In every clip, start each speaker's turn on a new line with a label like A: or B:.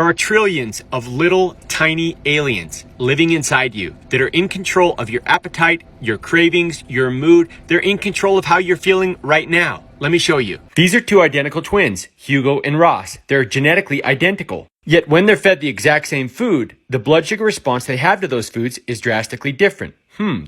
A: There are trillions of little tiny aliens living inside you that are in control of your appetite, your cravings, your mood. They're in control of how you're feeling right now. Let me show you. These are two identical twins, Hugo and Ross. They're genetically identical. Yet when they're fed the exact same food, the blood sugar response they have to those foods is drastically different.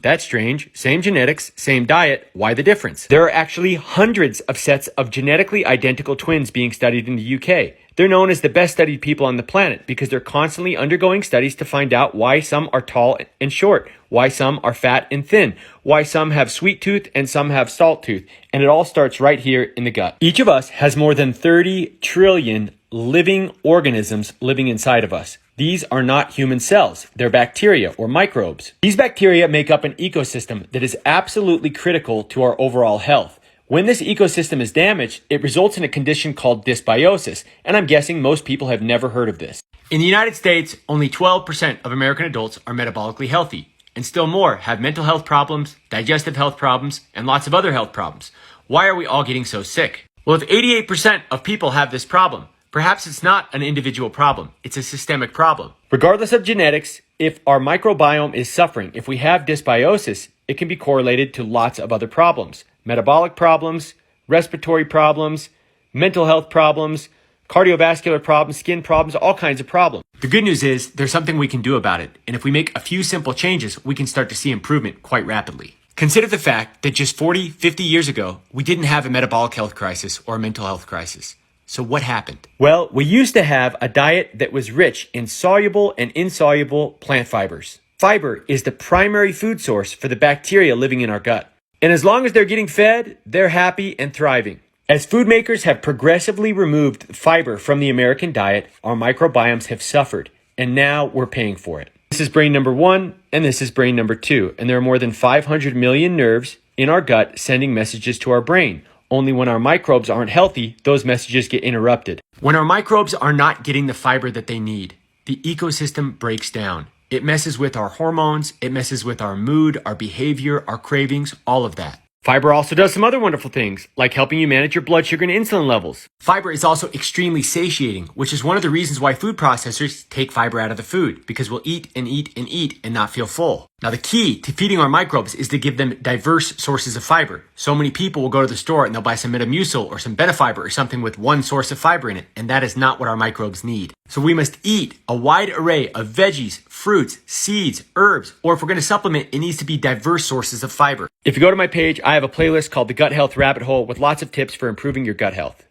A: That's strange. Same genetics, same diet. Why the difference? There are actually hundreds of sets of genetically identical twins being studied in the UK. They're known as the best studied people on the planet because they're constantly undergoing studies to find out why some are tall and short, why some are fat and thin, why some have sweet tooth and some have salt tooth. And it all starts right here in the gut. Each of us has more than 30 trillion living organisms living inside of us. These are not human cells. They're bacteria or microbes. These bacteria make up an ecosystem that is absolutely critical to our overall health. When this ecosystem is damaged, it results in a condition called dysbiosis, and I'm guessing most people have never heard of this. In the United States, only 12% of American adults are metabolically healthy, and still more have mental health problems, digestive health problems, and lots of other health problems. Why are we all getting so sick? Well, if 88% of people have this problem, perhaps it's not an individual problem, it's a systemic problem. Regardless of genetics, if our microbiome is suffering, if we have dysbiosis, it can be correlated to lots of other problems. Metabolic problems, respiratory problems, mental health problems, cardiovascular problems, skin problems, all kinds of problems. The good news is there's something we can do about it. And if we make a few simple changes, we can start to see improvement quite rapidly. Consider the fact that just 40, 50 years ago, we didn't have a metabolic health crisis or a mental health crisis. So what happened? Well, we used to have a diet that was rich in soluble and insoluble plant fibers. Fiber is the primary food source for the bacteria living in our gut. And as long as they're getting fed, they're happy and thriving. As food makers have progressively removed fiber from the American diet, our microbiomes have suffered. And now we're paying for it. This is brain number 1, and this is brain number 2. And there are more than 500 million nerves in our gut sending messages to our brain. Only when our microbes aren't healthy, those messages get interrupted. When our microbes are not getting the fiber that they need, the ecosystem breaks down. It messes with our hormones, it messes with our mood, our behavior, our cravings, all of that. Fiber also does some other wonderful things, like helping you manage your blood sugar and insulin levels. Fiber is also extremely satiating, which is one of the reasons why food processors take fiber out of the food, because we'll eat and eat and eat and not feel full. Now, the key to feeding our microbes is to give them diverse sources of fiber. So many people will go to the store and they'll buy some Metamucil or some Benefiber or something with one source of fiber in it, and that is not what our microbes need. So we must eat a wide array of veggies, fruits, seeds, herbs, or if we're going to supplement, it needs to be diverse sources of fiber. If you go to my page, I have a playlist called The Gut Health Rabbit Hole with lots of tips for improving your gut health.